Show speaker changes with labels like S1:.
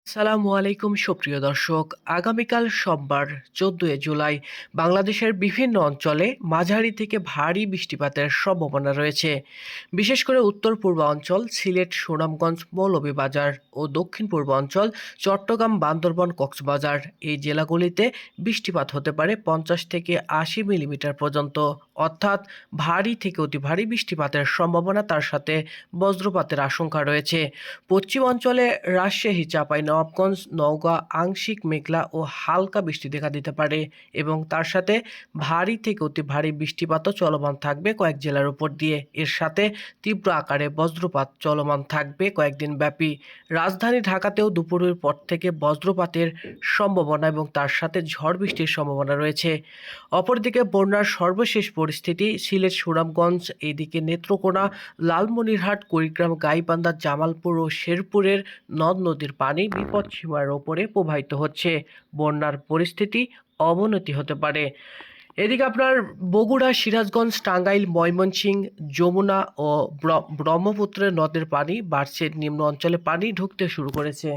S1: আসসালামু আলাইকুম সুপ্রিয় দর্শক। আগামীকাল সোমবার ১৪ জুলাই বাংলাদেশের বিভিন্ন অঞ্চলে মাঝারি থেকে ভারী বৃষ্টিপাতের সম্ভাবনা রয়েছে। বিশেষ করে উত্তর পূর্বাঞ্চল, সিলেট, সুনামগঞ্জ, মৌলভীবাজার ও দক্ষিণ পূর্বাঞ্চল, চট্টগ্রাম, বান্দরবান, কক্সবাজার এই জেলাগুলিতে বৃষ্টিপাত হতে পারে ৫০ থেকে ৮০ মিলিমিটার পর্যন্ত, অর্থাৎ ভারী থেকে অতি ভারী বৃষ্টিপাতের সম্ভাবনা, তার সাথে বজ্রপাতের আশঙ্কা রয়েছে। পশ্চিমাঞ্চলে রাজশাহী, চাঁপাইনবাবগঞ্জ, নওগাঁ আংশিক মেঘলা ও হালকা বৃষ্টি দেখা দিতে পারে এবং তার সাথে ভারী থেকে অতি ভারী বৃষ্টিপাতও চলমান থাকবে কয়েক জেলার উপর দিয়ে। এর সাথে তীব্র আকারে বজ্রপাত চলমান থাকবে কয়েকদিন ব্যাপী। রাজধানী ঢাকাতেও দুপুরের পর থেকে বজ্রপাতের সম্ভাবনা এবং তার সাথে ঝড় বৃষ্টির সম্ভাবনা রয়েছে। অপরদিকে বন্যার সর্বশেষ পরিস্থিতি সিলেট, সুনামগঞ্জ, এদিকে নেত্রকোনা, লালমনিরহাট, কুড়িগ্রাম, গাইবান্ধা, জামালপুর ও শেরপুরের নদ-নদীর পানি বিপদসীমার ওপরে প্রবাহিত হচ্ছে। বন্যার পরিস্থিতি অবনতি হতে পারে। এদিকে আপনার বগুড়া, সিরাজগঞ্জ, টাঙ্গাইল, ময়মনসিংহ, যমুনা ও ব্রহ্মপুত্রের নদের পানি বাড়ছে, নিম্ন অঞ্চলে পানি ঢুকতে শুরু করেছে।